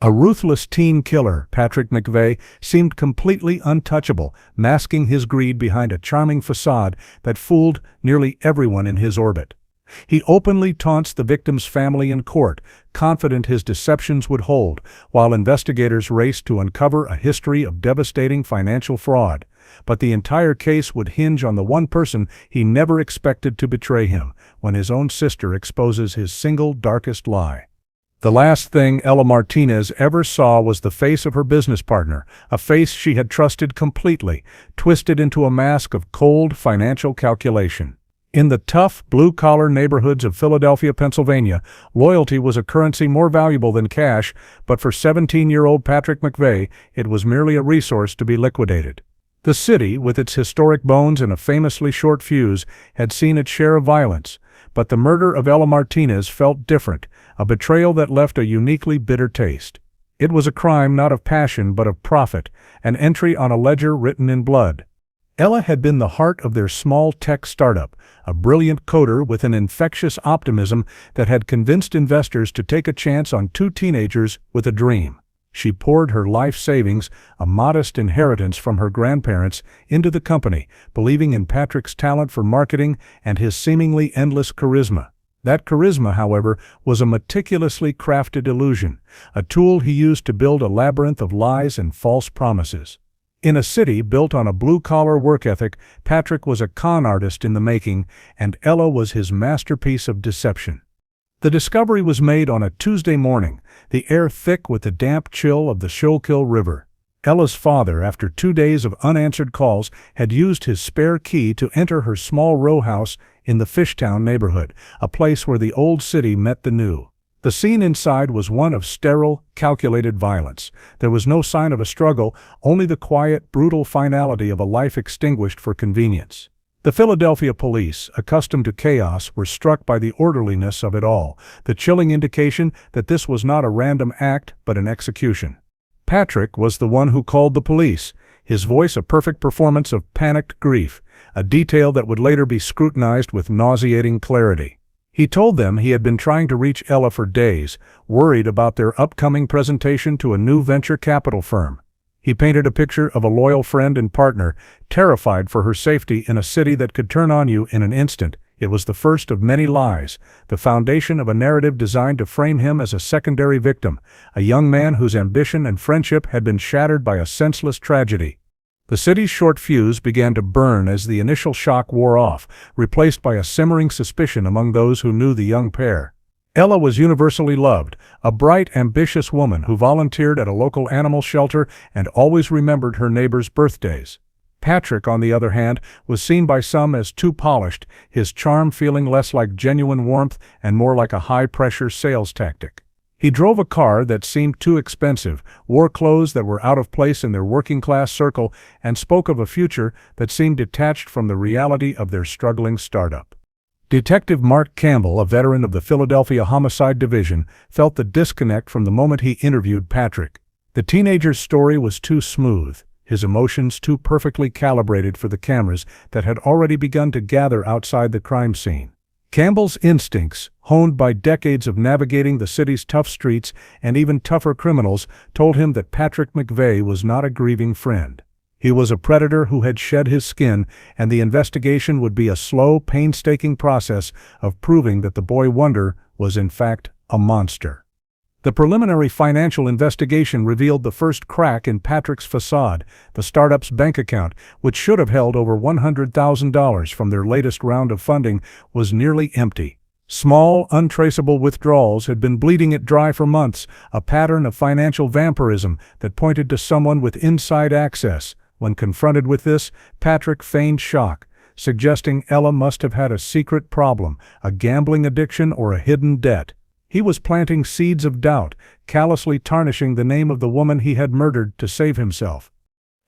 A ruthless teen killer, Patrick McVeigh seemed completely untouchable, masking his greed behind a charming facade that fooled nearly everyone in his orbit. He openly taunts the victim's family in court, confident his deceptions would hold, while investigators race to uncover a history of devastating financial fraud. But the entire case would hinge on the one person he never expected to betray him, when his own sister exposes his single darkest lie. The last thing Ella Martinez ever saw was the face of her business partner, a face she had trusted completely, twisted into a mask of cold financial calculation. In the tough, blue-collar neighborhoods of Philadelphia, Pennsylvania, loyalty was a currency more valuable than cash, but for 17-year-old Patrick McVeigh, it was merely a resource to be liquidated. The city, with its historic bones and a famously short fuse, had seen its share of violence, but the murder of Ella Martinez felt different, a betrayal that left a uniquely bitter taste. It was a crime not of passion but of profit, an entry on a ledger written in blood. Ella had been the heart of their small tech startup, a brilliant coder with an infectious optimism that had convinced investors to take a chance on two teenagers with a dream. She poured her life savings, a modest inheritance from her grandparents, into the company, believing in Patrick's talent for marketing and his seemingly endless charisma. That charisma, however, was a meticulously crafted illusion, a tool he used to build a labyrinth of lies and false promises. In a city built on a blue-collar work ethic, Patrick was a con artist in the making, and Ella was his masterpiece of deception. The discovery was made on a Tuesday morning, the air thick with the damp chill of the Schuylkill River. Ella's father, after 2 days of unanswered calls, had used his spare key to enter her small row house in the Fishtown neighborhood, a place where the old city met the new. The scene inside was one of sterile, calculated violence. There was no sign of a struggle, only the quiet, brutal finality of a life extinguished for convenience. The Philadelphia police, accustomed to chaos, were struck by the orderliness of it all, the chilling indication that this was not a random act but an execution. Patrick was the one who called the police, his voice a perfect performance of panicked grief, a detail that would later be scrutinized with nauseating clarity. He told them he had been trying to reach Ella for days, worried about their upcoming presentation to a new venture capital firm. He painted a picture of a loyal friend and partner, terrified for her safety in a city that could turn on you in an instant. It was the first of many lies, the foundation of a narrative designed to frame him as a secondary victim, a young man whose ambition and friendship had been shattered by a senseless tragedy. The city's short fuse began to burn as the initial shock wore off, replaced by a simmering suspicion among those who knew the young pair. Ella was universally loved, a bright, ambitious woman who volunteered at a local animal shelter and always remembered her neighbors' birthdays. Patrick, on the other hand, was seen by some as too polished, his charm feeling less like genuine warmth and more like a high-pressure sales tactic. He drove a car that seemed too expensive, wore clothes that were out of place in their working-class circle, and spoke of a future that seemed detached from the reality of their struggling startup. Detective Mark Campbell, a veteran of the Philadelphia Homicide Division, felt the disconnect from the moment he interviewed Patrick. The teenager's story was too smooth, his emotions too perfectly calibrated for the cameras that had already begun to gather outside the crime scene. Campbell's instincts, honed by decades of navigating the city's tough streets and even tougher criminals, told him that Patrick McVeigh was not a grieving friend. He was a predator who had shed his skin, and the investigation would be a slow, painstaking process of proving that the boy wonder was in fact a monster. The preliminary financial investigation revealed the first crack in Patrick's facade. The startup's bank account, which should have held over $100,000 from their latest round of funding, was nearly empty. Small, untraceable withdrawals had been bleeding it dry for months, a pattern of financial vampirism that pointed to someone with inside access. When confronted with this, Patrick feigned shock, suggesting Ella must have had a secret problem, a gambling addiction or a hidden debt. He was planting seeds of doubt, callously tarnishing the name of the woman he had murdered to save himself.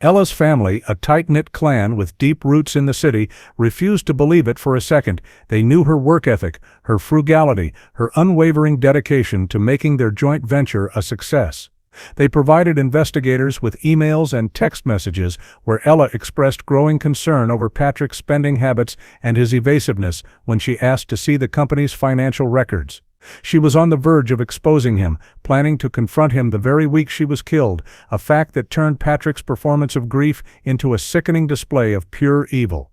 Ella's family, a tight-knit clan with deep roots in the city, refused to believe it for a second. They knew her work ethic, her frugality, her unwavering dedication to making their joint venture a success. They provided investigators with emails and text messages where Ella expressed growing concern over Patrick's spending habits and his evasiveness when she asked to see the company's financial records. She was on the verge of exposing him, planning to confront him the very week she was killed, a fact that turned Patrick's performance of grief into a sickening display of pure evil.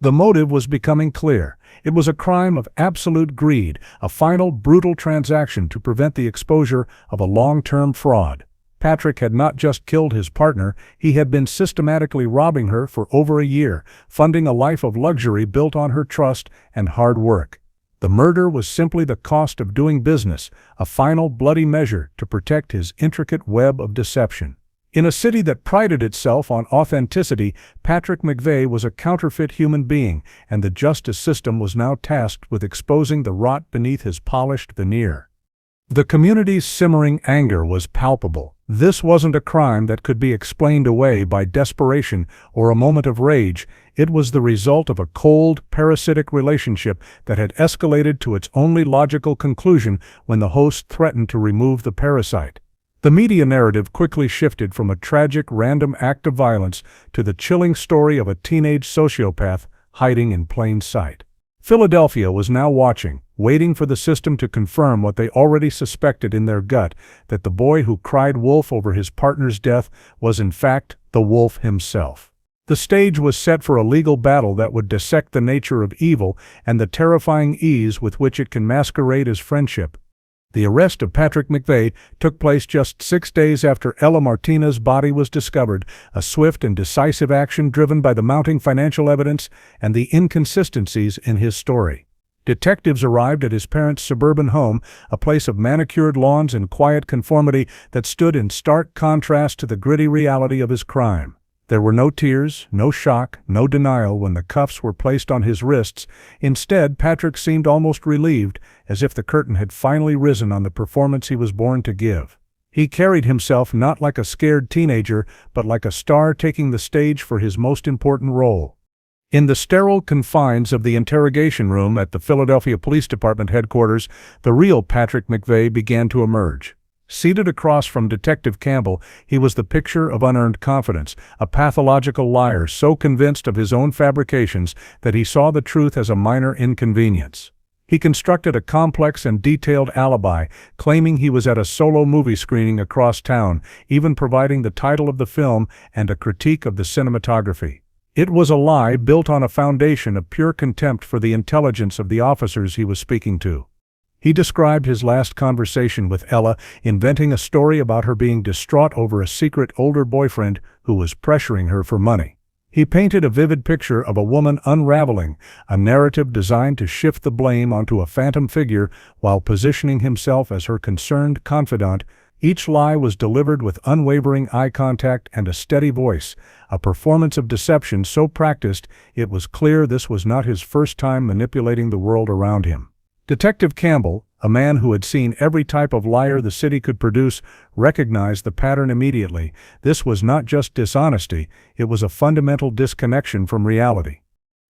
The motive was becoming clear. It was a crime of absolute greed, a final brutal transaction to prevent the exposure of a long-term fraud. Patrick had not just killed his partner, he had been systematically robbing her for over a year, funding a life of luxury built on her trust and hard work. The murder was simply the cost of doing business, a final bloody measure to protect his intricate web of deception. In a city that prided itself on authenticity, Patrick McVeigh was a counterfeit human being, and the justice system was now tasked with exposing the rot beneath his polished veneer. The community's simmering anger was palpable. This wasn't a crime that could be explained away by desperation or a moment of rage. It was the result of a cold, parasitic relationship that had escalated to its only logical conclusion when the host threatened to remove the parasite. The media narrative quickly shifted from a tragic, random act of violence to the chilling story of a teenage sociopath hiding in plain sight. Philadelphia was now watching, waiting for the system to confirm what they already suspected in their gut, that the boy who cried wolf over his partner's death was in fact the wolf himself. The stage was set for a legal battle that would dissect the nature of evil and the terrifying ease with which it can masquerade as friendship. The arrest of Patrick McVeigh took place just 6 days after Ella Martina's body was discovered, a swift and decisive action driven by the mounting financial evidence and the inconsistencies in his story. Detectives arrived at his parents' suburban home, a place of manicured lawns and quiet conformity that stood in stark contrast to the gritty reality of his crime. There were no tears, no shock, no denial when the cuffs were placed on his wrists. Instead, Patrick seemed almost relieved, as if the curtain had finally risen on the performance he was born to give. He carried himself not like a scared teenager, but like a star taking the stage for his most important role. In the sterile confines of the interrogation room at the Philadelphia Police Department headquarters, the real Patrick McVeigh began to emerge. Seated across from Detective Campbell, he was the picture of unearned confidence, a pathological liar so convinced of his own fabrications that he saw the truth as a minor inconvenience. He constructed a complex and detailed alibi, claiming he was at a solo movie screening across town, even providing the title of the film and a critique of the cinematography. It was a lie built on a foundation of pure contempt for the intelligence of the officers he was speaking to. He described his last conversation with Ella, inventing a story about her being distraught over a secret older boyfriend who was pressuring her for money. He painted a vivid picture of a woman unraveling, a narrative designed to shift the blame onto a phantom figure while positioning himself as her concerned confidant. Each lie was delivered with unwavering eye contact and a steady voice, a performance of deception so practiced it was clear this was not his first time manipulating the world around him. Detective Campbell, a man who had seen every type of liar the city could produce, recognized the pattern immediately. This was not just dishonesty, it was a fundamental disconnection from reality.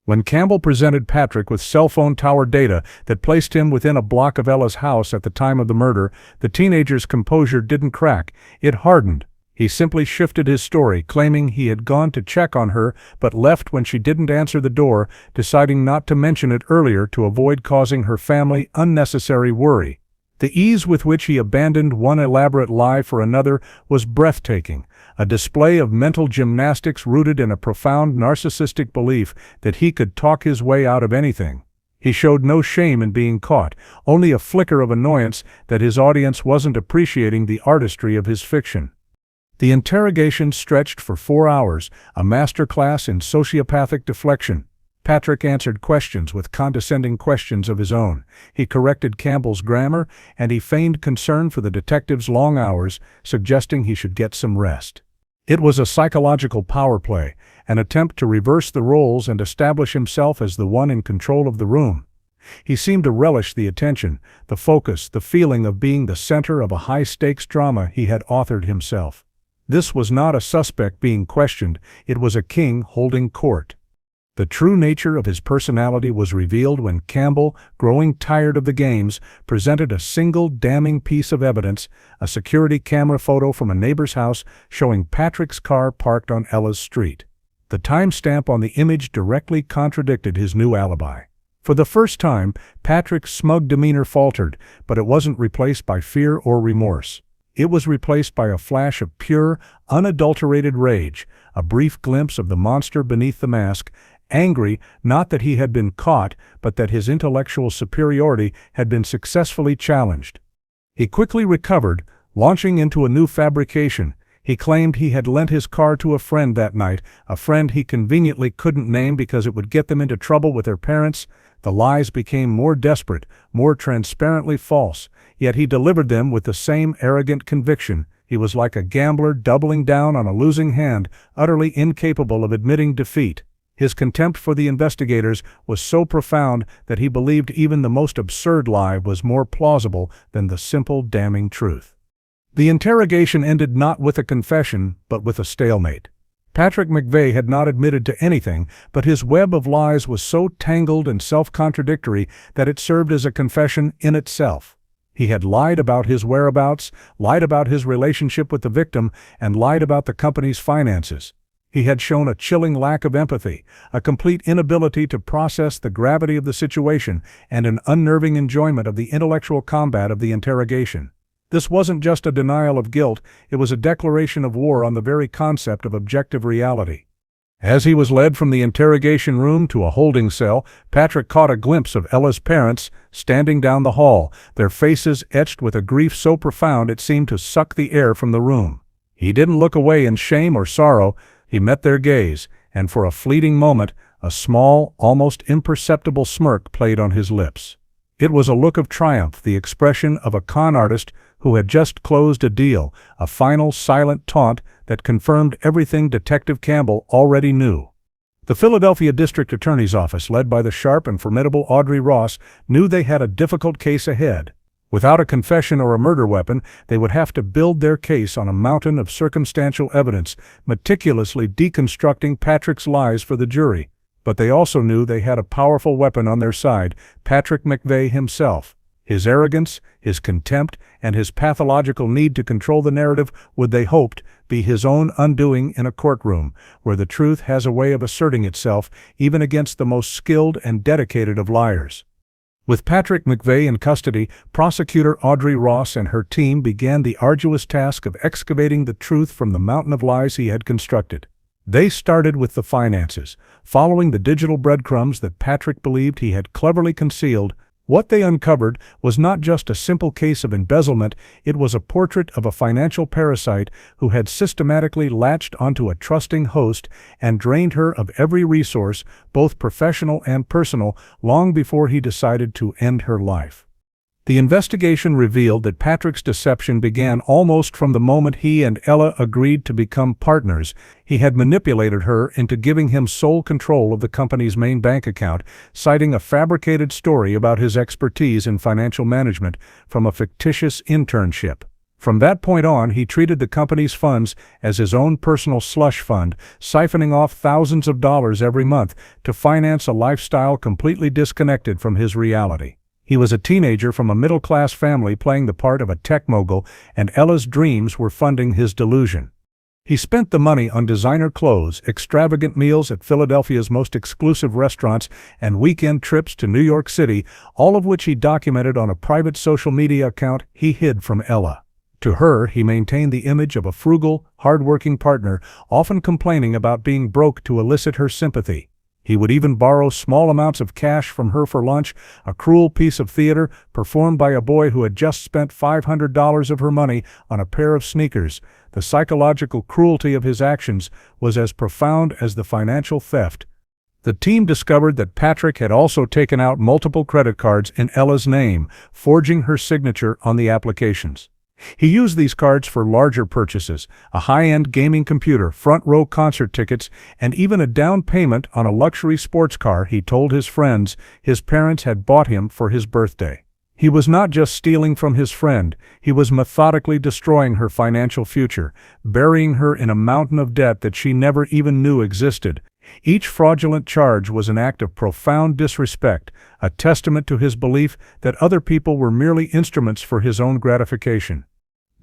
When Campbell presented Patrick with cell phone tower data that placed him within a block of Ella's house at the time of the murder, the teenager's composure didn't crack, it hardened. He simply shifted his story, claiming he had gone to check on her but left when she didn't answer the door, deciding not to mention it earlier to avoid causing her family unnecessary worry. The ease with which he abandoned one elaborate lie for another was breathtaking, a display of mental gymnastics rooted in a profound narcissistic belief that he could talk his way out of anything. He showed no shame in being caught, only a flicker of annoyance that his audience wasn't appreciating the artistry of his fiction. The interrogation stretched for 4 hours, a masterclass in sociopathic deflection. Patrick answered questions with condescending questions of his own. He corrected Campbell's grammar, and he feigned concern for the detective's long hours, suggesting he should get some rest. It was a psychological power play, an attempt to reverse the roles and establish himself as the one in control of the room. He seemed to relish the attention, the focus, the feeling of being the center of a high-stakes drama he had authored himself. This was not a suspect being questioned, it was a king holding court. The true nature of his personality was revealed when Campbell, growing tired of the games, presented a single damning piece of evidence, a security camera photo from a neighbor's house showing Patrick's car parked on Ella's street. The timestamp on the image directly contradicted his new alibi. For the first time, Patrick's smug demeanor faltered, but it wasn't replaced by fear or remorse. It was replaced by a flash of pure, unadulterated rage, a brief glimpse of the monster beneath the mask, angry not that he had been caught, but that his intellectual superiority had been successfully challenged. He quickly recovered, launching into a new fabrication. He claimed he had lent his car to a friend that night, a friend he conveniently couldn't name because it would get them into trouble with their parents. The lies became more desperate, more transparently false, yet he delivered them with the same arrogant conviction. He was like a gambler doubling down on a losing hand, utterly incapable of admitting defeat. His contempt for the investigators was so profound that he believed even the most absurd lie was more plausible than the simple, damning truth. The interrogation ended not with a confession, but with a stalemate. Patrick McVeigh had not admitted to anything, but his web of lies was so tangled and self-contradictory that it served as a confession in itself. He had lied about his whereabouts, lied about his relationship with the victim, and lied about the company's finances. He had shown a chilling lack of empathy, a complete inability to process the gravity of the situation, and an unnerving enjoyment of the intellectual combat of the interrogation. This wasn't just a denial of guilt, it was a declaration of war on the very concept of objective reality. As he was led from the interrogation room to a holding cell, Patrick caught a glimpse of Ella's parents standing down the hall, their faces etched with a grief so profound it seemed to suck the air from the room. He didn't look away in shame or sorrow. He met their gaze, and for a fleeting moment, a small, almost imperceptible smirk played on his lips. It was a look of triumph, the expression of a con artist who had just closed a deal, a final silent taunt that confirmed everything Detective Campbell already knew. The Philadelphia District Attorney's Office, led by the sharp and formidable Audrey Ross, knew they had a difficult case ahead. Without a confession or a murder weapon, they would have to build their case on a mountain of circumstantial evidence, meticulously deconstructing Patrick's lies for the jury. But they also knew they had a powerful weapon on their side, Patrick McVeigh himself. His arrogance, his contempt, and his pathological need to control the narrative would, they hoped, be his own undoing in a courtroom, where the truth has a way of asserting itself even against the most skilled and dedicated of liars. With Patrick McVeigh in custody, prosecutor Audrey Ross and her team began the arduous task of excavating the truth from the mountain of lies he had constructed. They started with the finances, following the digital breadcrumbs that Patrick believed he had cleverly concealed. What they uncovered was not just a simple case of embezzlement, it was a portrait of a financial parasite who had systematically latched onto a trusting host and drained her of every resource, both professional and personal, long before he decided to end her life. The investigation revealed that Patrick's deception began almost from the moment he and Ella agreed to become partners. He had manipulated her into giving him sole control of the company's main bank account, citing a fabricated story about his expertise in financial management from a fictitious internship. From that point on, he treated the company's funds as his own personal slush fund, siphoning off thousands of dollars every month to finance a lifestyle completely disconnected from his reality. He was a teenager from a middle-class family playing the part of a tech mogul, and Ella's dreams were funding his delusion. He spent the money on designer clothes, extravagant meals at Philadelphia's most exclusive restaurants, and weekend trips to New York City, all of which he documented on a private social media account he hid from Ella. To her, he maintained the image of a frugal, hard-working partner, often complaining about being broke to elicit her sympathy. He would even borrow small amounts of cash from her for lunch, a cruel piece of theater performed by a boy who had just spent $500 of her money on a pair of sneakers. The psychological cruelty of his actions was as profound as the financial theft. The team discovered that Patrick had also taken out multiple credit cards in Ella's name, forging her signature on the applications. He used these cards for larger purchases, a high-end gaming computer, front-row concert tickets, and even a down payment on a luxury sports car he told his friends his parents had bought him for his birthday. He was not just stealing from his friend, he was methodically destroying her financial future, burying her in a mountain of debt that she never even knew existed. Each fraudulent charge was an act of profound disrespect, a testament to his belief that other people were merely instruments for his own gratification.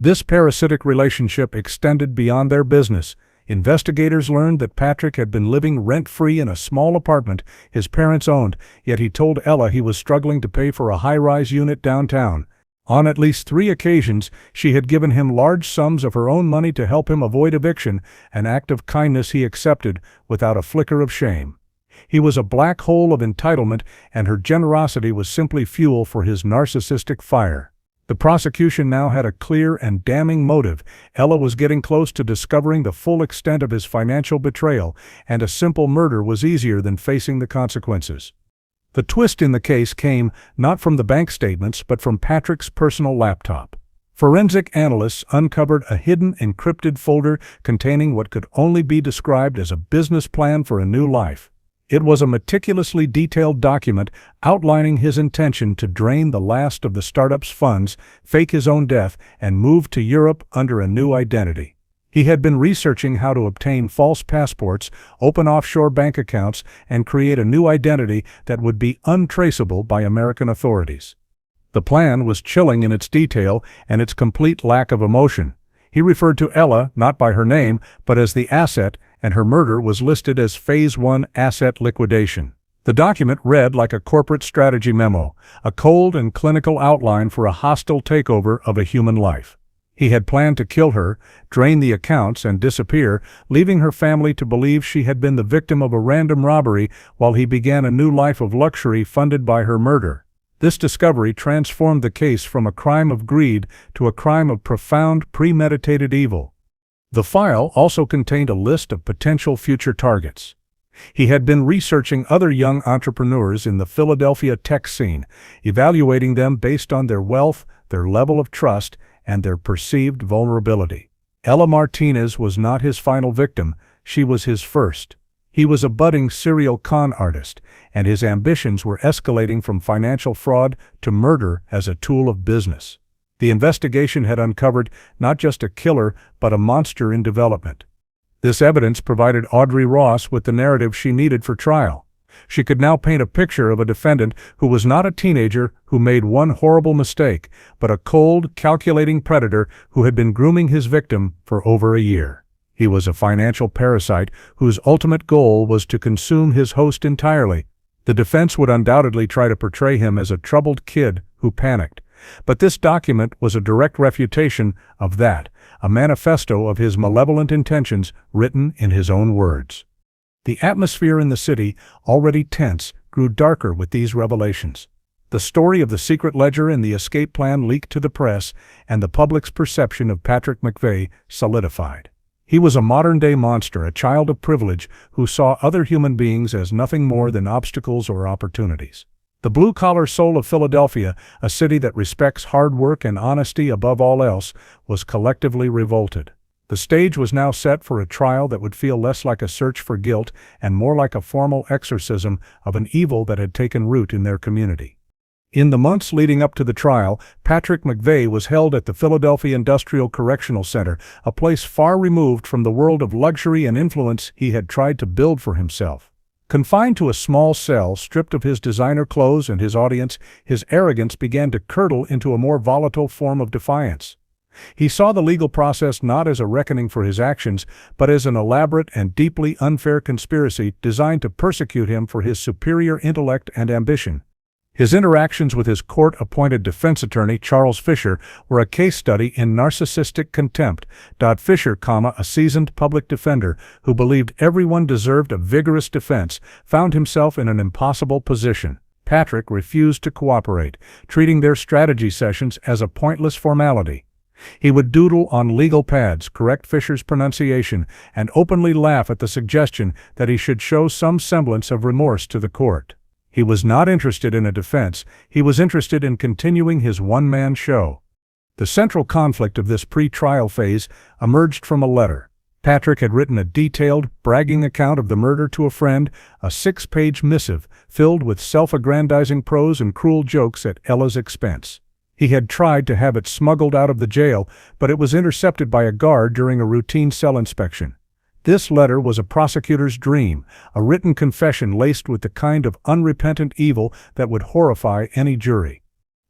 This parasitic relationship extended beyond their business. Investigators learned that Patrick had been living rent-free in a small apartment his parents owned, yet he told Ella he was struggling to pay for a high-rise unit downtown. On at least 3 occasions, she had given him large sums of her own money to help him avoid eviction, an act of kindness he accepted without a flicker of shame. He was a black hole of entitlement, and her generosity was simply fuel for his narcissistic fire. The prosecution now had a clear and damning motive. Ella was getting close to discovering the full extent of his financial betrayal, and a simple murder was easier than facing the consequences. The twist in the case came not from the bank statements but from Patrick's personal laptop. Forensic analysts uncovered a hidden encrypted folder containing what could only be described as a business plan for a new life. It was a meticulously detailed document outlining his intention to drain the last of the startup's funds, fake his own death, and move to Europe under a new identity. He had been researching how to obtain false passports, open offshore bank accounts, and create a new identity that would be untraceable by American authorities. The plan was chilling in its detail and its complete lack of emotion. He referred to Ella not by her name, but as the asset, and her murder was listed as Phase 1 asset liquidation. The document read like a corporate strategy memo, a cold and clinical outline for a hostile takeover of a human life. He had planned to kill her, drain the accounts, and disappear, leaving her family to believe she had been the victim of a random robbery while he began a new life of luxury funded by her murder. This discovery transformed the case from a crime of greed to a crime of profound, premeditated evil. The file also contained a list of potential future targets. He had been researching other young entrepreneurs in the Philadelphia tech scene, evaluating them based on their wealth, their level of trust, and their perceived vulnerability. Ella Martinez was not his final victim, she was his first. He was a budding serial con artist, and his ambitions were escalating from financial fraud to murder as a tool of business. The investigation had uncovered not just a killer, but a monster in development. This evidence provided Audrey Ross with the narrative she needed for trial. She could now paint a picture of a defendant who was not a teenager who made one horrible mistake, but a cold, calculating predator who had been grooming his victim for over a year. He was a financial parasite whose ultimate goal was to consume his host entirely. The defense would undoubtedly try to portray him as a troubled kid who panicked. But this document was a direct refutation of that, a manifesto of his malevolent intentions written in his own words. The atmosphere in the city, already tense, grew darker with these revelations. The story of the secret ledger and the escape plan leaked to the press, and the public's perception of Patrick McVeigh solidified. He was a modern-day monster, a child of privilege who saw other human beings as nothing more than obstacles or opportunities. The blue-collar soul of Philadelphia, a city that respects hard work and honesty above all else, was collectively revolted. The stage was now set for a trial that would feel less like a search for guilt and more like a formal exorcism of an evil that had taken root in their community. In the months leading up to the trial, Patrick McVeigh was held at the Philadelphia Industrial Correctional Center, a place far removed from the world of luxury and influence he had tried to build for himself. Confined to a small cell, stripped of his designer clothes and his audience, his arrogance began to curdle into a more volatile form of defiance. He saw the legal process not as a reckoning for his actions, but as an elaborate and deeply unfair conspiracy designed to persecute him for his superior intellect and ambition. His interactions with his court-appointed defense attorney, Charles Fisher, were a case study in narcissistic contempt. Fisher, a seasoned public defender who believed everyone deserved a vigorous defense, found himself in an impossible position. Patrick refused to cooperate, treating their strategy sessions as a pointless formality. He would doodle on legal pads, correct Fisher's pronunciation, and openly laugh at the suggestion that he should show some semblance of remorse to the court. He was not interested in a defense, he was interested in continuing his one-man show. The central conflict of this pre-trial phase emerged from a letter. Patrick had written a detailed, bragging account of the murder to a friend, a 6-page missive filled with self-aggrandizing prose and cruel jokes at Ella's expense. He had tried to have it smuggled out of the jail, but it was intercepted by a guard during a routine cell inspection. This letter was a prosecutor's dream, a written confession laced with the kind of unrepentant evil that would horrify any jury.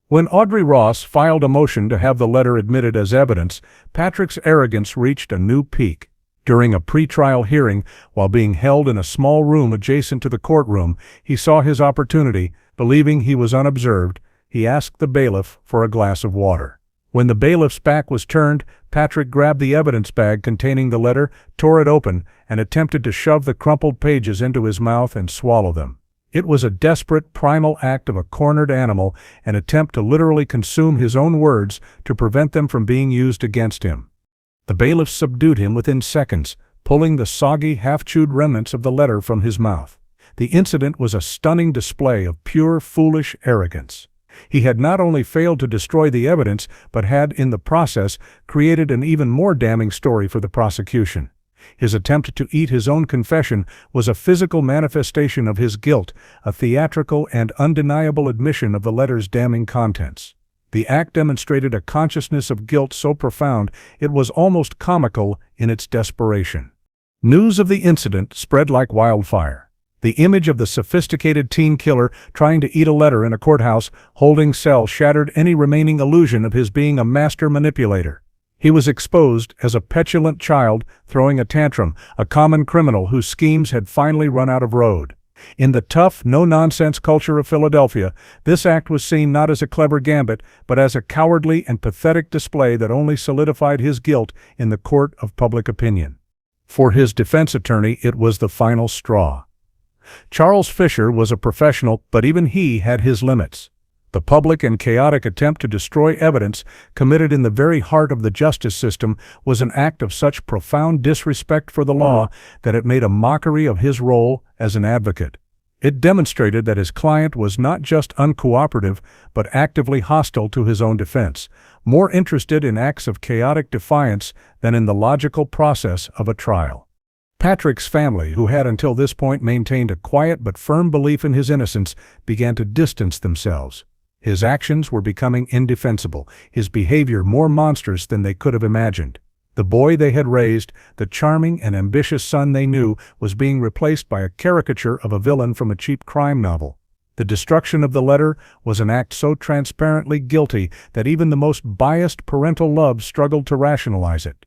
When Audrey Ross filed a motion to have the letter admitted as evidence, Patrick's arrogance reached a new peak. During a pre-trial hearing, while being held in a small room adjacent to the courtroom, he saw his opportunity. Believing he was unobserved, he asked the bailiff for a glass of water. When the bailiff's back was turned, Patrick grabbed the evidence bag containing the letter, tore it open, and attempted to shove the crumpled pages into his mouth and swallow them. It was a desperate, primal act of a cornered animal, an attempt to literally consume his own words to prevent them from being used against him. The bailiff subdued him within seconds, pulling the soggy, half-chewed remnants of the letter from his mouth. The incident was a stunning display of pure, foolish arrogance. He had not only failed to destroy the evidence, but had, in the process, created an even more damning story for the prosecution. His attempt to eat his own confession was a physical manifestation of his guilt, a theatrical and undeniable admission of the letter's damning contents. The act demonstrated a consciousness of guilt so profound it was almost comical in its desperation. News of the incident spread like wildfire. The image of the sophisticated teen killer trying to eat a letter in a courthouse holding cell shattered any remaining illusion of his being a master manipulator. He was exposed as a petulant child throwing a tantrum, a common criminal whose schemes had finally run out of road. In the tough, no-nonsense culture of Philadelphia, this act was seen not as a clever gambit, but as a cowardly and pathetic display that only solidified his guilt in the court of public opinion. For his defense attorney, it was the final straw. Charles Fisher was a professional, but even he had his limits. The public and chaotic attempt to destroy evidence, committed in the very heart of the justice system, was an act of such profound disrespect for the law that it made a mockery of his role as an advocate. It demonstrated that his client was not just uncooperative, but actively hostile to his own defense, more interested in acts of chaotic defiance than in the logical process of a trial. Patrick's family, who had until this point maintained a quiet but firm belief in his innocence, began to distance themselves. His actions were becoming indefensible, his behavior more monstrous than they could have imagined. The boy they had raised, the charming and ambitious son they knew, was being replaced by a caricature of a villain from a cheap crime novel. The destruction of the letter was an act so transparently guilty that even the most biased parental love struggled to rationalize it.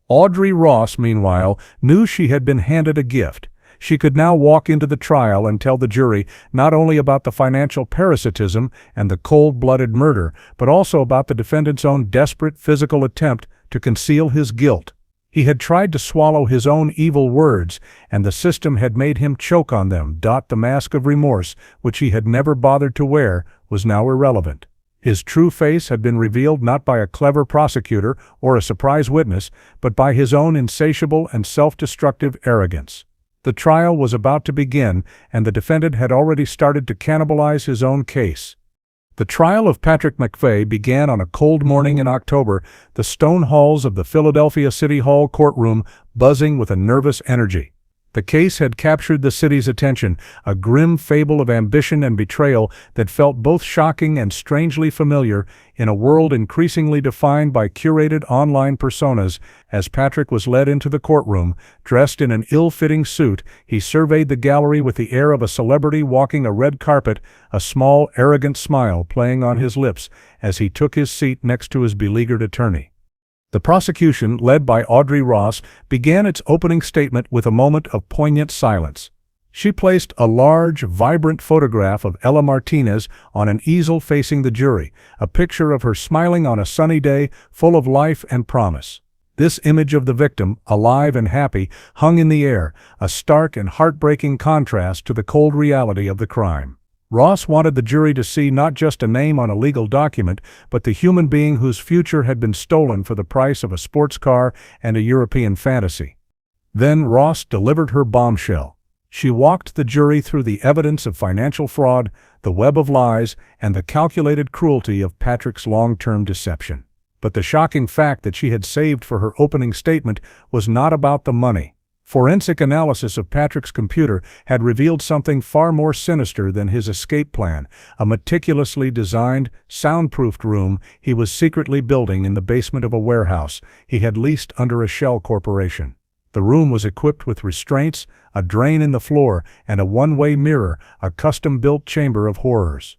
Audrey Ross, meanwhile, knew she had been handed a gift. She could now walk into the trial and tell the jury not only about the financial parasitism and the cold-blooded murder, but also about the defendant's own desperate physical attempt to conceal his guilt. He had tried to swallow his own evil words, and the system had made him choke on them. The mask of remorse, which he had never bothered to wear, was now irrelevant. His true face had been revealed not by a clever prosecutor or a surprise witness, but by his own insatiable and self-destructive arrogance. The trial was about to begin, and the defendant had already started to cannibalize his own case. The trial of Patrick McVeigh began on a cold morning in October, the stone halls of the Philadelphia City Hall courtroom buzzing with a nervous energy. The case had captured the city's attention, a grim fable of ambition and betrayal that felt both shocking and strangely familiar in a world increasingly defined by curated online personas. As Patrick was led into the courtroom, dressed in an ill-fitting suit, he surveyed the gallery with the air of a celebrity walking a red carpet, a small, arrogant smile playing on his lips as he took his seat next to his beleaguered attorney. The prosecution, led by Audrey Ross, began its opening statement with a moment of poignant silence. She placed a large, vibrant photograph of Ella Martinez on an easel facing the jury, a picture of her smiling on a sunny day full of life and promise. This image of the victim, alive and happy, hung in the air, a stark and heartbreaking contrast to the cold reality of the crime. Ross wanted the jury to see not just a name on a legal document, but the human being whose future had been stolen for the price of a sports car and a European fantasy. Then Ross delivered her bombshell. She walked the jury through the evidence of financial fraud, the web of lies, and the calculated cruelty of Patrick's long-term deception. But the shocking fact that she had saved for her opening statement was not about the money. Forensic analysis of Patrick's computer had revealed something far more sinister than his escape plan, a meticulously designed, soundproofed room he was secretly building in the basement of a warehouse he had leased under a shell corporation. The room was equipped with restraints, a drain in the floor, and a one-way mirror, a custom-built chamber of horrors.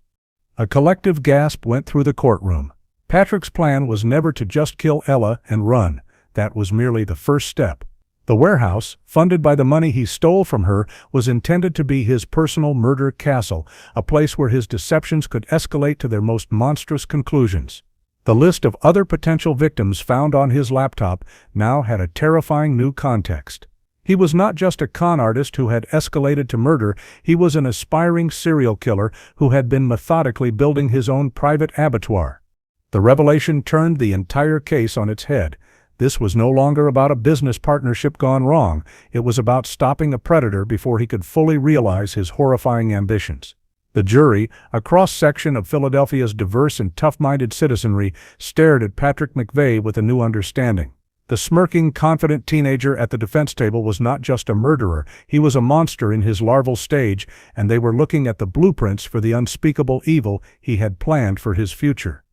A collective gasp went through the courtroom. Patrick's plan was never to just kill Ella and run. That was merely the first step. The warehouse, funded by the money he stole from her, was intended to be his personal murder castle, a place where his deceptions could escalate to their most monstrous conclusions. The list of other potential victims found on his laptop now had a terrifying new context. He was not just a con artist who had escalated to murder, he was an aspiring serial killer who had been methodically building his own private abattoir. The revelation turned the entire case on its head. This was no longer about a business partnership gone wrong, it was about stopping a predator before he could fully realize his horrifying ambitions. The jury, a cross-section of Philadelphia's diverse and tough-minded citizenry, stared at Patrick McVeigh with a new understanding. The smirking, confident teenager at the defense table was not just a murderer, he was a monster in his larval stage, and they were looking at the blueprints for the unspeakable evil he had planned for his future.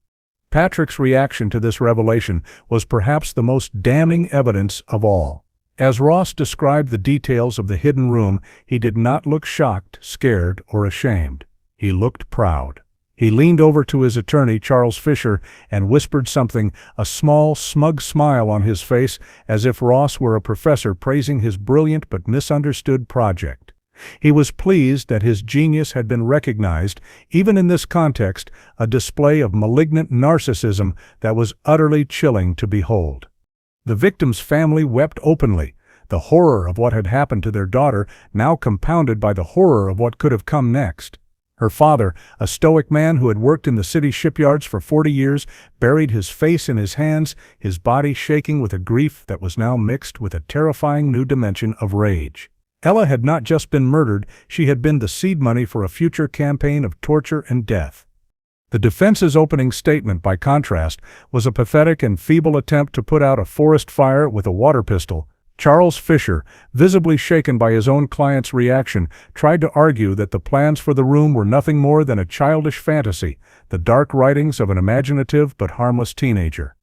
Patrick's reaction to this revelation was perhaps the most damning evidence of all. As Ross described the details of the hidden room, he did not look shocked, scared, or ashamed. He looked proud. He leaned over to his attorney, Charles Fisher, and whispered something, a small, smug smile on his face, as if Ross were a professor praising his brilliant but misunderstood project. He was pleased that his genius had been recognized, even in this context, a display of malignant narcissism that was utterly chilling to behold. The victim's family wept openly, the horror of what had happened to their daughter now compounded by the horror of what could have come next. Her father, a stoic man who had worked in the city shipyards for 40 years, buried his face in his hands, his body shaking with a grief that was now mixed with a terrifying new dimension of rage. Ella had not just been murdered, she had been the seed money for a future campaign of torture and death. The defense's opening statement, by contrast, was a pathetic and feeble attempt to put out a forest fire with a water pistol. Charles Fisher, visibly shaken by his own client's reaction, tried to argue that the plans for the room were nothing more than a childish fantasy, the dark writings of an imaginative but harmless teenager.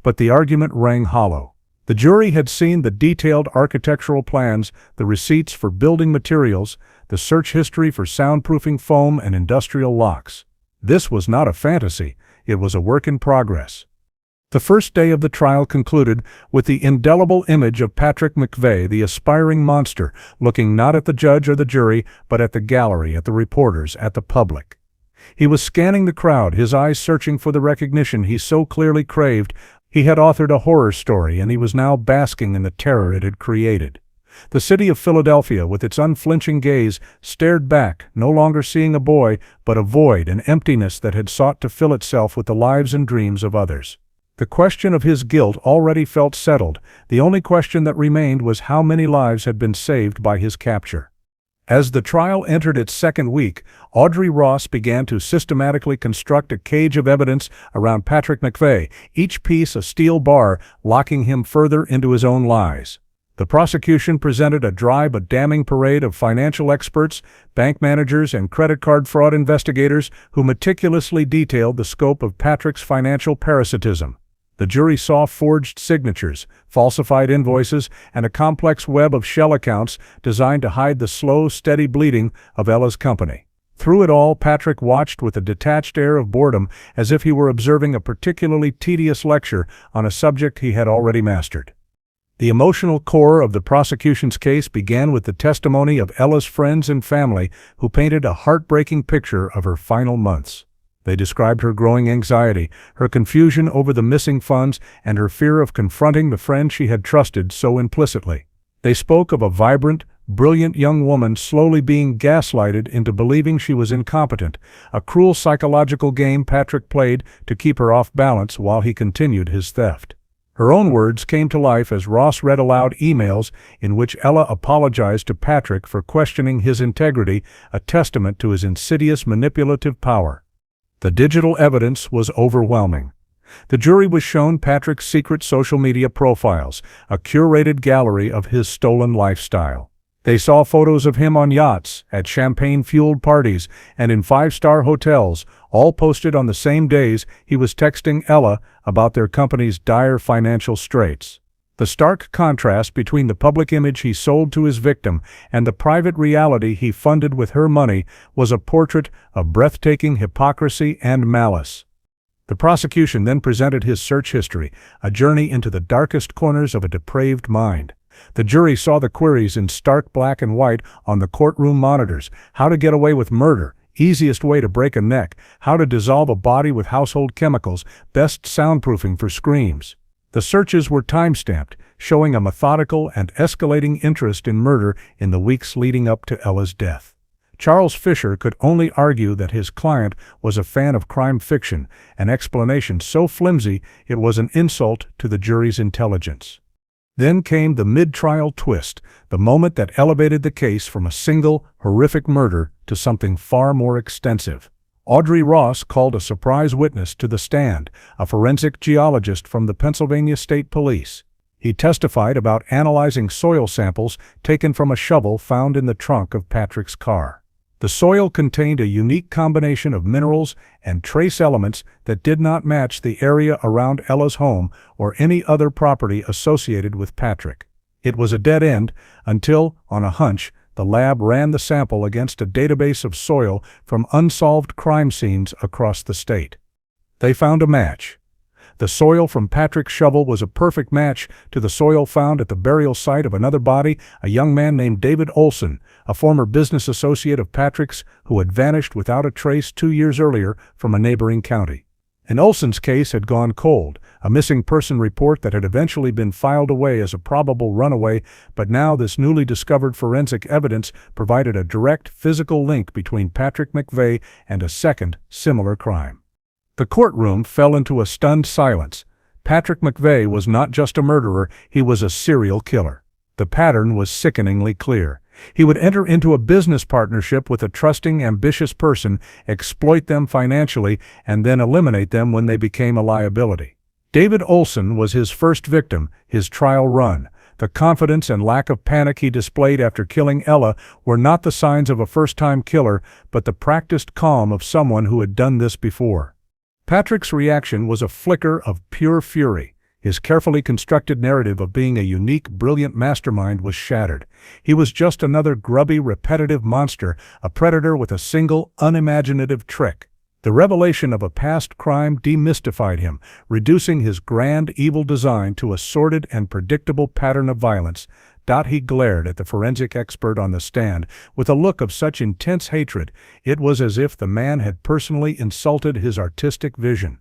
But the argument rang hollow. The jury had seen the detailed architectural plans, the receipts for building materials, the search history for soundproofing foam and industrial locks. This was not a fantasy, it was a work in progress. The first day of the trial concluded with the indelible image of Patrick McVeigh, the aspiring monster, looking not at the judge or the jury, but at the gallery, at the reporters, at the public. He was scanning the crowd, his eyes searching for the recognition he so clearly craved. He had authored a horror story, and he was now basking in the terror it had created. The city of Philadelphia, with its unflinching gaze, stared back, no longer seeing a boy, but a void, an emptiness that had sought to fill itself with the lives and dreams of others. The question of his guilt already felt settled. The only question that remained was how many lives had been saved by his capture. As the trial entered its second week, Audrey Ross began to systematically construct a cage of evidence around Patrick McVeigh, each piece a steel bar, locking him further into his own lies. The prosecution presented a dry but damning parade of financial experts, bank managers, and credit card fraud investigators who meticulously detailed the scope of Patrick's financial parasitism. The jury saw forged signatures, falsified invoices, and a complex web of shell accounts designed to hide the slow, steady bleeding of Ella's company. Through it all, Patrick watched with a detached air of boredom, as if he were observing a particularly tedious lecture on a subject he had already mastered. The emotional core of the prosecution's case began with the testimony of Ella's friends and family, who painted a heartbreaking picture of her final months. They described her growing anxiety, her confusion over the missing funds, and her fear of confronting the friend she had trusted so implicitly. They spoke of a vibrant, brilliant young woman slowly being gaslighted into believing she was incompetent, a cruel psychological game Patrick played to keep her off balance while he continued his theft. Her own words came to life as Ross read aloud emails in which Ella apologized to Patrick for questioning his integrity, a testament to his insidious manipulative power. The digital evidence was overwhelming. The jury was shown Patrick's secret social media profiles, a curated gallery of his stolen lifestyle. They saw photos of him on yachts, at champagne-fueled parties, and in five-star hotels, all posted on the same days he was texting Ella about their company's dire financial straits. The stark contrast between the public image he sold to his victim and the private reality he funded with her money was a portrait of breathtaking hypocrisy and malice. The prosecution then presented his search history, a journey into the darkest corners of a depraved mind. The jury saw the queries in stark black and white on the courtroom monitors: how to get away with murder, easiest way to break a neck, how to dissolve a body with household chemicals, best soundproofing for screams. The searches were time-stamped, showing a methodical and escalating interest in murder in the weeks leading up to Ella's death. Charles Fisher could only argue that his client was a fan of crime fiction, an explanation so flimsy it was an insult to the jury's intelligence. Then came the mid-trial twist, the moment that elevated the case from a single, horrific murder to something far more extensive. Audrey Ross called a surprise witness to the stand, a forensic geologist from the Pennsylvania State Police. He testified about analyzing soil samples taken from a shovel found in the trunk of Patrick's car. The soil contained a unique combination of minerals and trace elements that did not match the area around Ella's home or any other property associated with Patrick. It was a dead end until, on a hunch, the lab ran the sample against a database of soil from unsolved crime scenes across the state. They found a match. The soil from Patrick's shovel was a perfect match to the soil found at the burial site of another body, a young man named David Olson, a former business associate of Patrick's who had vanished without a trace 2 years earlier from a neighboring county. And Olson's case had gone cold, a missing person report that had eventually been filed away as a probable runaway, but now this newly discovered forensic evidence provided a direct physical link between Patrick McVeigh and a second similar crime. The courtroom fell into a stunned silence. Patrick McVeigh was not just a murderer, he was a serial killer. The pattern was sickeningly clear. He would enter into a business partnership with a trusting, ambitious person, exploit them financially, and then eliminate them when they became a liability. David Olson was his first victim, his trial run. The confidence and lack of panic he displayed after killing Ella were not the signs of a first-time killer, but the practiced calm of someone who had done this before. Patrick's reaction was a flicker of pure fury. His carefully constructed narrative of being a unique, brilliant mastermind was shattered. He was just another grubby, repetitive monster, a predator with a single, unimaginative trick. The revelation of a past crime demystified him, reducing his grand, evil design to a sordid and predictable pattern of violence. He glared at the forensic expert on the stand with a look of such intense hatred, it was as if the man had personally insulted his artistic vision.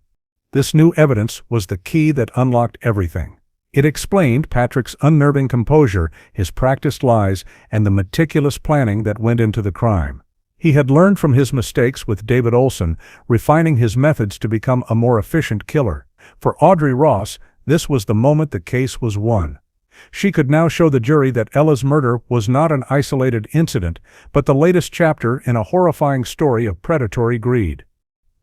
This new evidence was the key that unlocked everything. It explained Patrick's unnerving composure, his practiced lies, and the meticulous planning that went into the crime. He had learned from his mistakes with David Olson, refining his methods to become a more efficient killer. For Audrey Ross, this was the moment the case was won. She could now show the jury that Ella's murder was not an isolated incident, but the latest chapter in a horrifying story of predatory greed.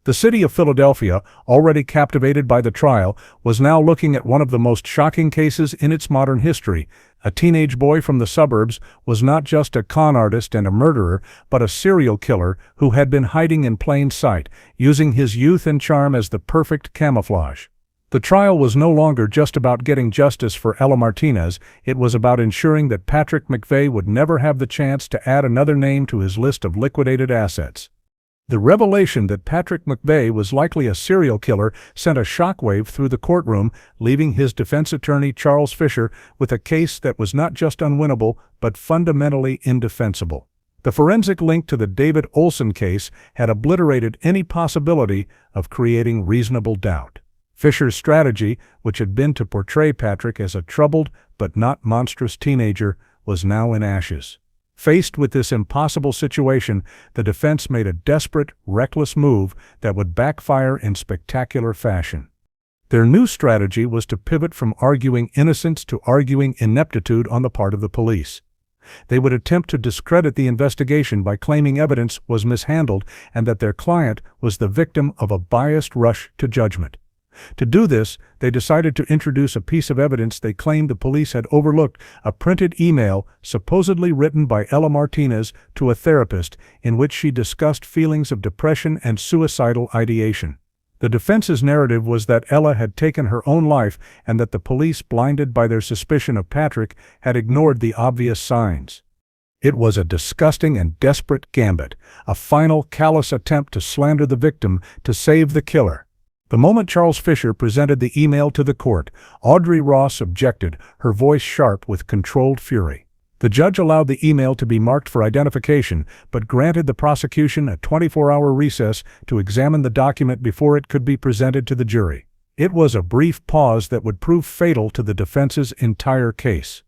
The city of Philadelphia, already captivated by the trial, was now looking at one of the most shocking cases in its modern history. A teenage boy from the suburbs was not just a con artist and a murderer, but a serial killer who had been hiding in plain sight, using his youth and charm as the perfect camouflage. The trial was no longer just about getting justice for Ella Martinez, it was about ensuring that Patrick McVeigh would never have the chance to add another name to his list of liquidated assets. The revelation that Patrick McVeigh was likely a serial killer sent a shockwave through the courtroom, leaving his defense attorney Charles Fisher with a case that was not just unwinnable, but fundamentally indefensible. The forensic link to the David Olson case had obliterated any possibility of creating reasonable doubt. Fisher's strategy, which had been to portray Patrick as a troubled but not monstrous teenager, was now in ashes. Faced with this impossible situation, the defense made a desperate, reckless move that would backfire in spectacular fashion. Their new strategy was to pivot from arguing innocence to arguing ineptitude on the part of the police. They would attempt to discredit the investigation by claiming evidence was mishandled and that their client was the victim of a biased rush to judgment. To do this, they decided to introduce a piece of evidence they claimed the police had overlooked, a printed email supposedly written by Ella Martinez to a therapist in which she discussed feelings of depression and suicidal ideation. The defense's narrative was that Ella had taken her own life and that the police, blinded by their suspicion of Patrick, had ignored the obvious signs. It was a disgusting and desperate gambit, a final callous attempt to slander the victim to save the killer. The moment Charles Fisher presented the email to the court, Audrey Ross objected, her voice sharp with controlled fury. The judge allowed the email to be marked for identification, but granted the prosecution a 24-hour recess to examine the document before it could be presented to the jury. It was a brief pause that would prove fatal to the defense's entire case.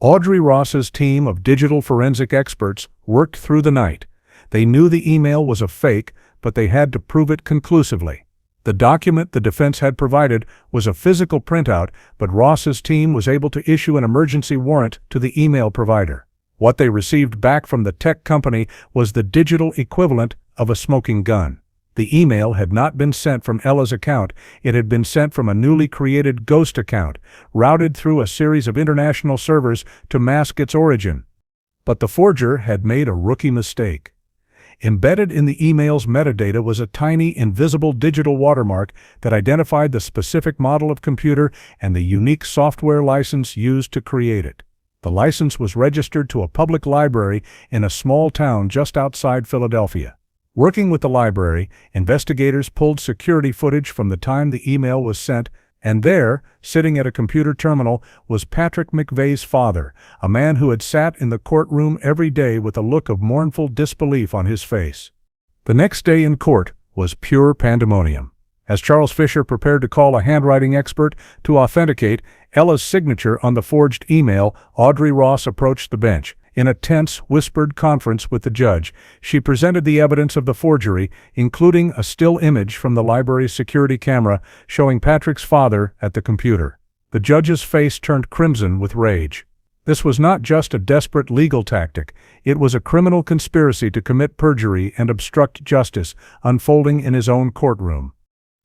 Audrey Ross's team of digital forensic experts worked through the night. They knew the email was a fake, but they had to prove it conclusively. The document the defense had provided was a physical printout, but Ross's team was able to issue an emergency warrant to the email provider. What they received back from the tech company was the digital equivalent of a smoking gun. The email had not been sent from Ella's account. It had been sent from a newly created ghost account, routed through a series of international servers to mask its origin. But the forger had made a rookie mistake. Embedded in the email's metadata was a tiny, invisible digital watermark that identified the specific model of computer and the unique software license used to create it. The license was registered to a public library in a small town just outside Philadelphia. Working with the library, investigators pulled security footage from the time the email was sent, and there, sitting at a computer terminal, was Patrick McVeigh's father, a man who had sat in the courtroom every day with a look of mournful disbelief on his face. The next day in court was pure pandemonium. As Charles Fisher prepared to call a handwriting expert to authenticate Ella's signature on the forged email, Audrey Ross approached the bench. In a tense, whispered conference with the judge, she presented the evidence of the forgery, including a still image from the library's security camera showing Patrick's father at the computer. The judge's face turned crimson with rage. This was not just a desperate legal tactic. It was a criminal conspiracy to commit perjury and obstruct justice, unfolding in his own courtroom.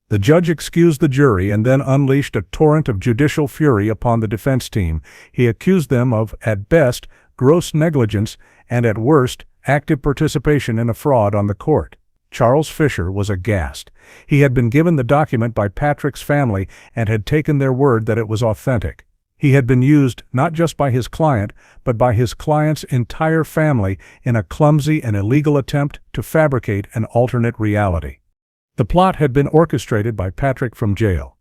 The judge excused the jury and then unleashed a torrent of judicial fury upon the defense team. He accused them of, at best, gross negligence, and at worst, active participation in a fraud on the court. Charles Fisher was aghast. He had been given the document by Patrick's family and had taken their word that it was authentic. He had been used not just by his client, but by his client's entire family in a clumsy and illegal attempt to fabricate an alternate reality. The plot had been orchestrated by Patrick from jail.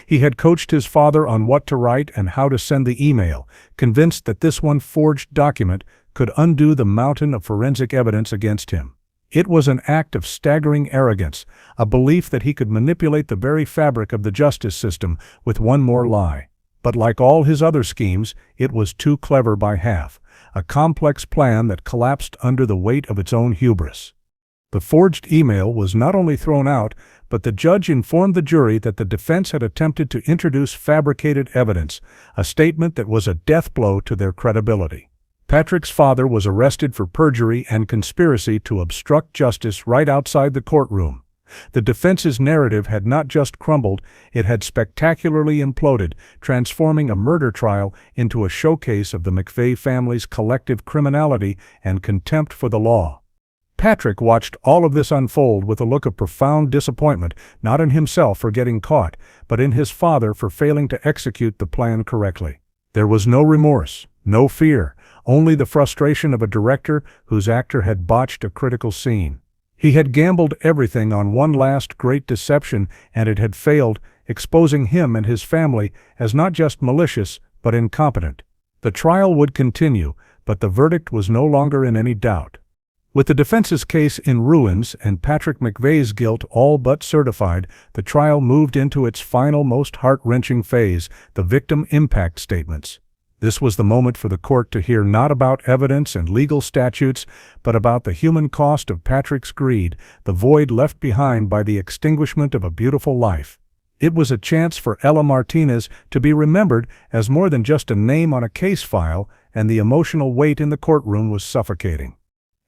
He had coached his father on what to write and how to send the email, convinced that this one forged document could undo the mountain of forensic evidence against him. It was an act of staggering arrogance, a belief that he could manipulate the very fabric of the justice system with one more lie. But like all his other schemes, it was too clever by half, a complex plan that collapsed under the weight of its own hubris. The forged email was not only thrown out, but the judge informed the jury that the defense had attempted to introduce fabricated evidence, a statement that was a death blow to their credibility. Patrick's father was arrested for perjury and conspiracy to obstruct justice right outside the courtroom. The defense's narrative had not just crumbled, it had spectacularly imploded, transforming a murder trial into a showcase of the McVeigh family's collective criminality and contempt for the law. Patrick watched all of this unfold with a look of profound disappointment, not in himself for getting caught, but in his father for failing to execute the plan correctly. There was no remorse, no fear, only the frustration of a director whose actor had botched a critical scene. He had gambled everything on one last great deception, and it had failed, exposing him and his family as not just malicious, but incompetent. The trial would continue, but the verdict was no longer in any doubt. With the defense's case in ruins and Patrick McVeigh's guilt all but certified, the trial moved into its final, most heart-wrenching phase, the victim impact statements. This was the moment for the court to hear not about evidence and legal statutes, but about the human cost of Patrick's greed, the void left behind by the extinguishment of a beautiful life. It was a chance for Ella Martinez to be remembered as more than just a name on a case file, and the emotional weight in the courtroom was suffocating.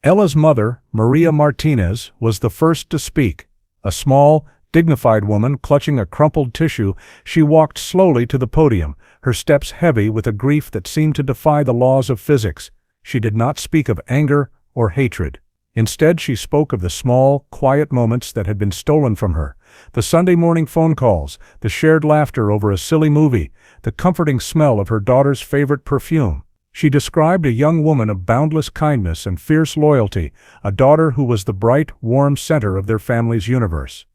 Ella's mother, Maria Martinez, was the first to speak. A small, dignified woman clutching a crumpled tissue, she walked slowly to the podium, her steps heavy with a grief that seemed to defy the laws of physics. She did not speak of anger or hatred. Instead, she spoke of the small, quiet moments that had been stolen from her, the Sunday morning phone calls, the shared laughter over a silly movie, the comforting smell of her daughter's favorite perfume. She described a young woman of boundless kindness and fierce loyalty, a daughter who was the bright, warm center of their family's universe.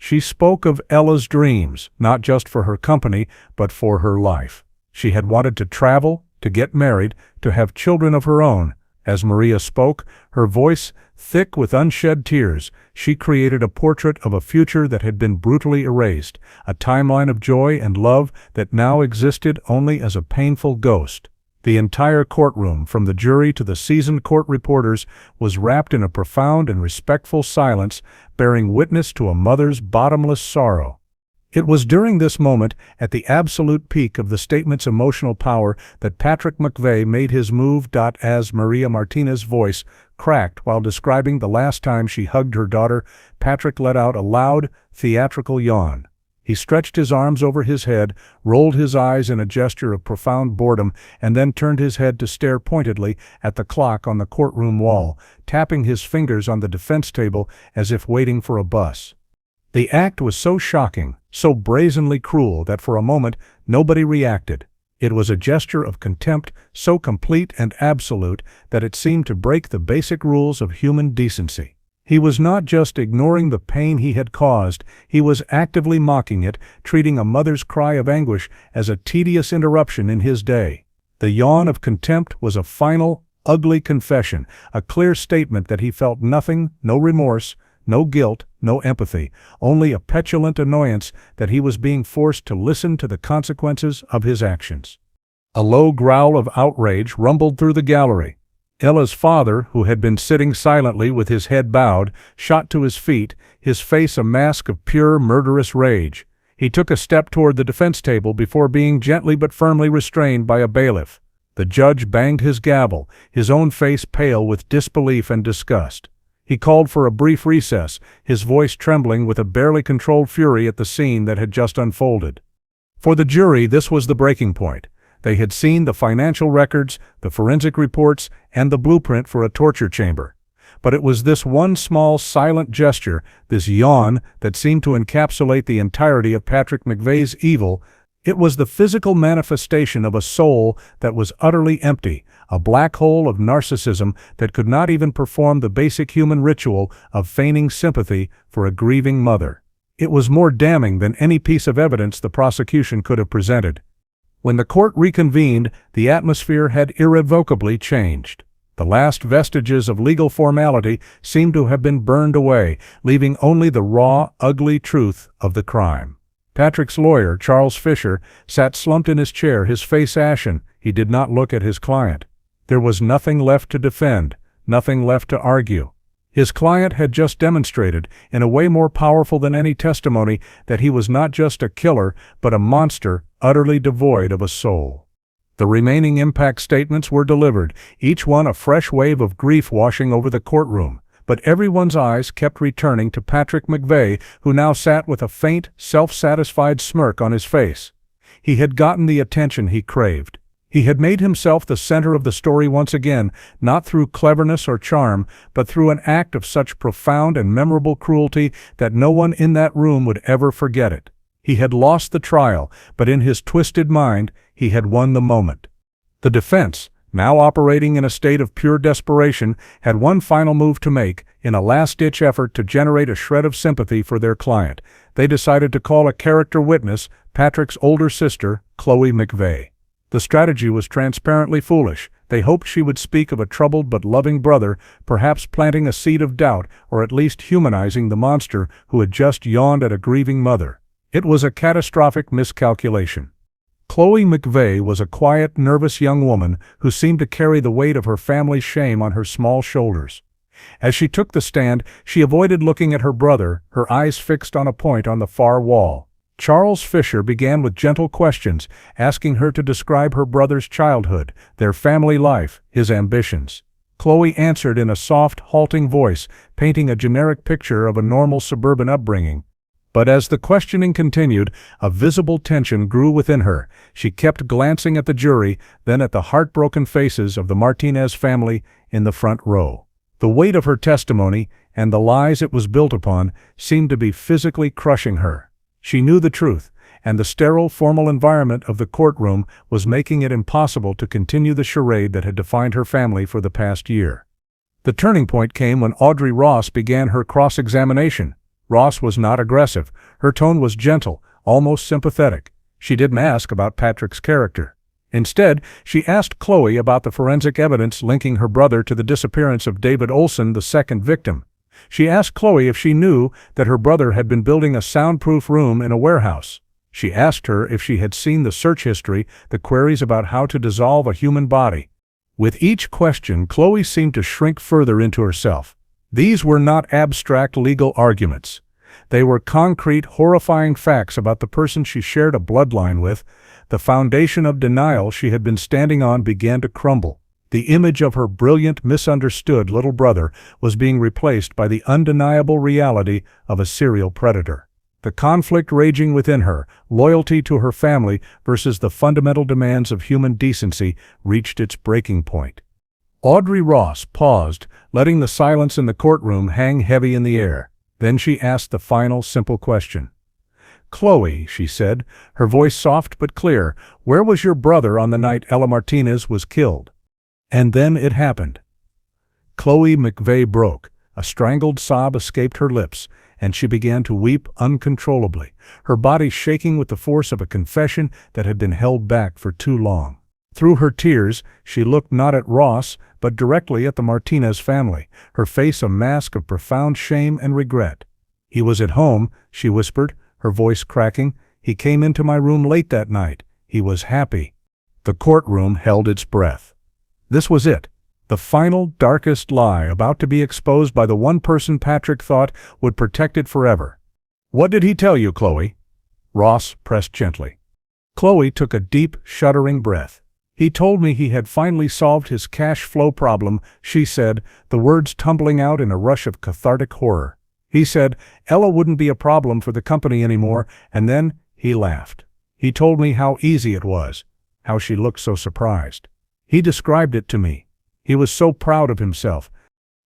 She spoke of Ella's dreams, not just for her company, but for her life. She had wanted to travel, to get married, to have children of her own. As Maria spoke, her voice thick with unshed tears, she created a portrait of a future that had been brutally erased, a timeline of joy and love that now existed only as a painful ghost. The entire courtroom, from the jury to the seasoned court reporters, was wrapped in a profound and respectful silence, bearing witness to a mother's bottomless sorrow. It was during this moment, at the absolute peak of the statement's emotional power, that Patrick McVeigh made his move. As Maria Martinez's voice cracked while describing the last time she hugged her daughter, Patrick let out a loud, theatrical yawn. He stretched his arms over his head, rolled his eyes in a gesture of profound boredom, and then turned his head to stare pointedly at the clock on the courtroom wall, tapping his fingers on the defense table as if waiting for a bus. The act was so shocking, so brazenly cruel that for a moment nobody reacted. It was a gesture of contempt so complete and absolute that it seemed to break the basic rules of human decency. He was not just ignoring the pain he had caused, he was actively mocking it, treating a mother's cry of anguish as a tedious interruption in his day. The yawn of contempt was a final, ugly confession, a clear statement that he felt nothing, no remorse, no guilt, no empathy, only a petulant annoyance that he was being forced to listen to the consequences of his actions. A low growl of outrage rumbled through the gallery. Ella's father, who had been sitting silently with his head bowed, shot to his feet, his face a mask of pure, murderous rage. He took a step toward the defense table before being gently but firmly restrained by a bailiff. The judge banged his gavel, his own face pale with disbelief and disgust. He called for a brief recess, his voice trembling with a barely controlled fury at the scene that had just unfolded. For the jury, this was the breaking point. They had seen the financial records, the forensic reports, and the blueprint for a torture chamber. But it was this one small, silent gesture, this yawn, that seemed to encapsulate the entirety of Patrick McVeigh's evil. It was the physical manifestation of a soul that was utterly empty, a black hole of narcissism that could not even perform the basic human ritual of feigning sympathy for a grieving mother. It was more damning than any piece of evidence the prosecution could have presented. When the court reconvened, the atmosphere had irrevocably changed. The last vestiges of legal formality seemed to have been burned away, leaving only the raw, ugly truth of the crime. Patrick's lawyer, Charles Fisher, sat slumped in his chair, his face ashen. He did not look at his client. There was nothing left to defend, nothing left to argue. His client had just demonstrated, in a way more powerful than any testimony, that he was not just a killer, but a monster utterly devoid of a soul. The remaining impact statements were delivered, each one a fresh wave of grief washing over the courtroom. But everyone's eyes kept returning to Patrick McVeigh, who now sat with a faint, self-satisfied smirk on his face. He had gotten the attention he craved. He had made himself the center of the story once again, not through cleverness or charm, but through an act of such profound and memorable cruelty that no one in that room would ever forget it. He had lost the trial, but in his twisted mind, he had won the moment. The defense, now operating in a state of pure desperation, had one final move to make, in a last-ditch effort to generate a shred of sympathy for their client. They decided to call a character witness, Patrick's older sister, Chloe McVeigh. The strategy was transparently foolish. They hoped she would speak of a troubled but loving brother, perhaps planting a seed of doubt, or at least humanizing the monster who had just yawned at a grieving mother. It was a catastrophic miscalculation. Chloe McVeigh was a quiet, nervous young woman who seemed to carry the weight of her family's shame on her small shoulders. As she took the stand, she avoided looking at her brother, her eyes fixed on a point on the far wall. Charles Fisher began with gentle questions, asking her to describe her brother's childhood, their family life, his ambitions. Chloe answered in a soft, halting voice, painting a generic picture of a normal suburban upbringing. But as the questioning continued, a visible tension grew within her. She kept glancing at the jury, then at the heartbroken faces of the Martinez family in the front row. The weight of her testimony, and the lies it was built upon, seemed to be physically crushing her. She knew the truth, and the sterile, formal environment of the courtroom was making it impossible to continue the charade that had defined her family for the past year. The turning point came when Audrey Ross began her cross-examination. Ross was not aggressive. Her tone was gentle, almost sympathetic. She didn't ask about Patrick's character. Instead, she asked Chloe about the forensic evidence linking her brother to the disappearance of David Olson, the second victim. She asked Chloe if she knew that her brother had been building a soundproof room in a warehouse. She asked her if she had seen the search history, the queries about how to dissolve a human body. With each question, Chloe seemed to shrink further into herself. These were not abstract legal arguments. They were concrete, horrifying facts about the person she shared a bloodline with. The foundation of denial she had been standing on began to crumble. The image of her brilliant, misunderstood little brother was being replaced by the undeniable reality of a serial predator. The conflict raging within her, loyalty to her family versus the fundamental demands of human decency, reached its breaking point. Audrey Ross paused, letting the silence in the courtroom hang heavy in the air. Then she asked the final, simple question. "Chloe," she said, her voice soft but clear, "where was your brother on the night Ella Martinez was killed?" And then it happened. Chloe McVeigh broke. A strangled sob escaped her lips, and she began to weep uncontrollably, her body shaking with the force of a confession that had been held back for too long. Through her tears, she looked not at Ross, but directly at the Martinez family, her face a mask of profound shame and regret. "He was at home," she whispered, her voice cracking. "He came into my room late that night. He was happy." The courtroom held its breath. This was it, the final, darkest lie about to be exposed by the one person Patrick thought would protect it forever. "What did he tell you, Chloe?" Ross pressed gently. Chloe took a deep, shuddering breath. "He told me he had finally solved his cash flow problem," she said, the words tumbling out in a rush of cathartic horror. "He said Ella wouldn't be a problem for the company anymore, and then he laughed. He told me how easy it was, how she looked so surprised. He described it to me. He was so proud of himself."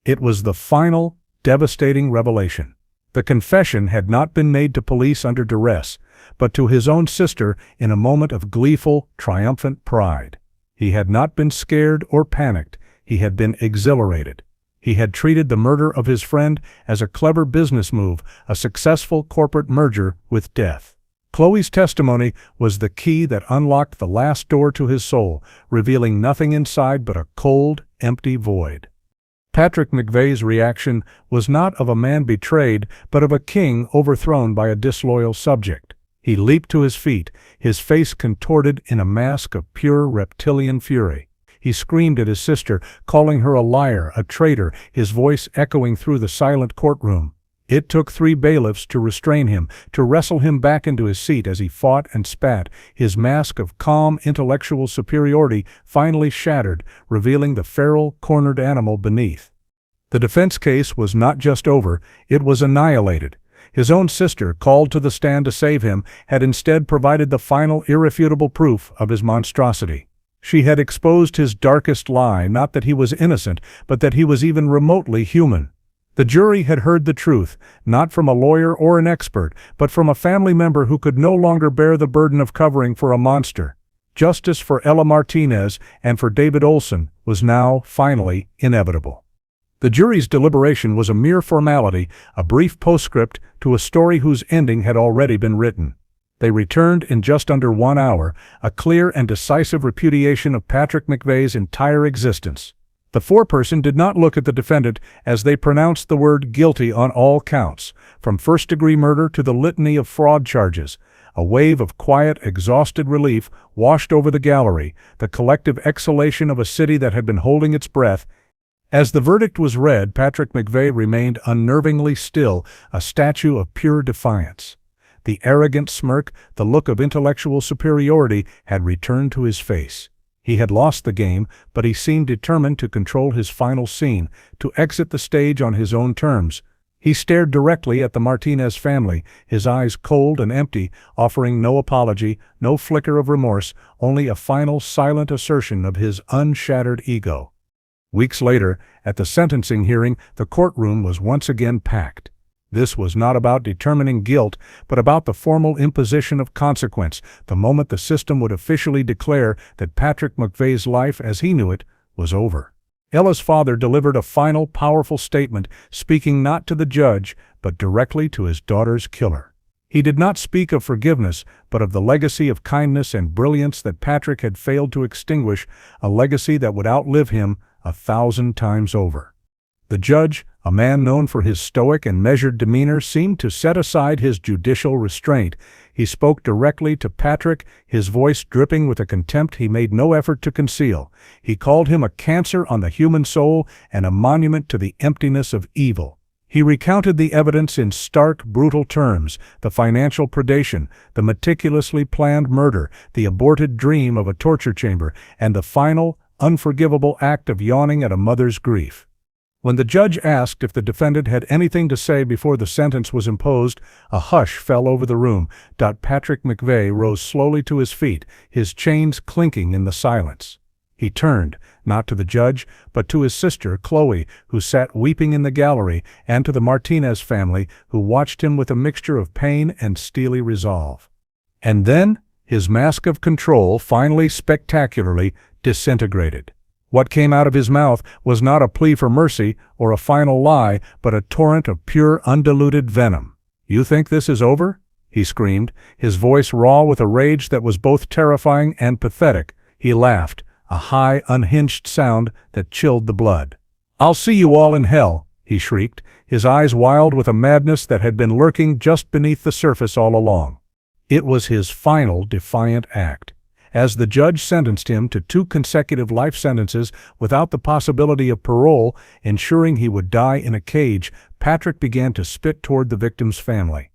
It was the final, devastating revelation. The confession had not been made to police under duress, but to his own sister in a moment of gleeful, triumphant pride. He had not been scared or panicked. He had been exhilarated. He had treated the murder of his friend as a clever business move, a successful corporate merger with death. Chloe's testimony was the key that unlocked the last door to his soul, revealing nothing inside but a cold, empty void. Patrick McVeigh's reaction was not of a man betrayed, but of a king overthrown by a disloyal subject. He leaped to his feet, his face contorted in a mask of pure reptilian fury. He screamed at his sister, calling her a liar, a traitor, his voice echoing through the silent courtroom. It took 3 bailiffs to restrain him, to wrestle him back into his seat as he fought and spat, his mask of calm intellectual superiority finally shattered, revealing the feral, cornered animal beneath. The defense case was not just over, it was annihilated. His own sister, called to the stand to save him, had instead provided the final irrefutable proof of his monstrosity. She had exposed his darkest lie, not that he was innocent, but that he was even remotely human. The jury had heard the truth, not from a lawyer or an expert, but from a family member who could no longer bear the burden of covering for a monster. Justice for Ella Martinez and for David Olson was now, finally, inevitable. The jury's deliberation was a mere formality, a brief postscript to a story whose ending had already been written. They returned in just under 1 hour, a clear and decisive repudiation of Patrick McVeigh's entire existence. The foreperson did not look at the defendant as they pronounced the word guilty on all counts, from first-degree murder to the litany of fraud charges. A wave of quiet, exhausted relief washed over the gallery, the collective exhalation of a city that had been holding its breath. As the verdict was read, Patrick McVeigh remained unnervingly still, a statue of pure defiance. The arrogant smirk, the look of intellectual superiority, had returned to his face. He had lost the game, but he seemed determined to control his final scene, to exit the stage on his own terms. He stared directly at the Martinez family, his eyes cold and empty, offering no apology, no flicker of remorse, only a final silent assertion of his unshattered ego. Weeks later, at the sentencing hearing, the courtroom was once again packed. This was not about determining guilt, but about the formal imposition of consequence, the moment the system would officially declare that Patrick McVeigh's life, as he knew it, was over. Ella's father delivered a final, powerful statement, speaking not to the judge, but directly to his daughter's killer. He did not speak of forgiveness, but of the legacy of kindness and brilliance that Patrick had failed to extinguish, a legacy that would outlive him 1,000 times over. The judge, a man known for his stoic and measured demeanor, seemed to set aside his judicial restraint. He spoke directly to Patrick, his voice dripping with a contempt he made no effort to conceal. He called him a cancer on the human soul and a monument to the emptiness of evil. He recounted the evidence in stark, brutal terms: the financial predation, the meticulously planned murder, the aborted dream of a torture chamber, and the final, unforgivable act of yawning at a mother's grief. When the judge asked if the defendant had anything to say before the sentence was imposed, a hush fell over the room. Patrick McVeigh rose slowly to his feet, his chains clinking in the silence. He turned, not to the judge, but to his sister, Chloe, who sat weeping in the gallery, and to the Martinez family, who watched him with a mixture of pain and steely resolve. And then, his mask of control finally spectacularly disintegrated. What came out of his mouth was not a plea for mercy or a final lie, but a torrent of pure, undiluted venom. "You think this is over?" he screamed, his voice raw with a rage that was both terrifying and pathetic. He laughed, a high, unhinged sound that chilled the blood. "I'll see you all in hell," he shrieked, his eyes wild with a madness that had been lurking just beneath the surface all along. It was his final defiant act. As the judge sentenced him to 2 consecutive life sentences without the possibility of parole, ensuring he would die in a cage, Patrick began to spit toward the victim's family.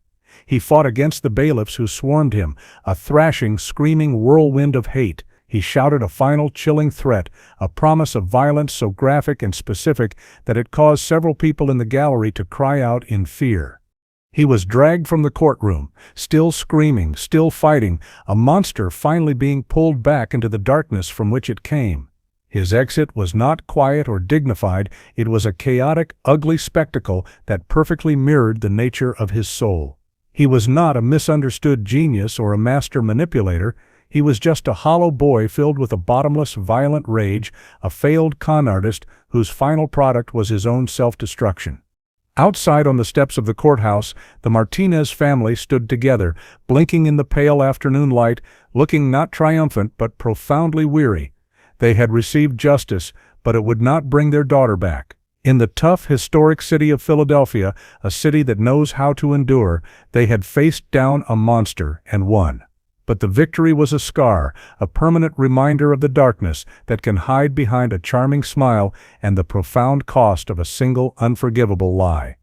He fought against the bailiffs who swarmed him, a thrashing, screaming whirlwind of hate. He shouted a final chilling threat, a promise of violence so graphic and specific that it caused several people in the gallery to cry out in fear. He was dragged from the courtroom, still screaming, still fighting, a monster finally being pulled back into the darkness from which it came. His exit was not quiet or dignified. It was a chaotic, ugly spectacle that perfectly mirrored the nature of his soul. He was not a misunderstood genius or a master manipulator. He was just a hollow boy filled with a bottomless, violent rage, a failed con artist whose final product was his own self-destruction. Outside on the steps of the courthouse, the Martinez family stood together, blinking in the pale afternoon light, looking not triumphant but profoundly weary. They had received justice, but it would not bring their daughter back. In the tough, historic city of Philadelphia, a city that knows how to endure, they had faced down a monster and won. But the victory was a scar, a permanent reminder of the darkness that can hide behind a charming smile and the profound cost of a single unforgivable lie.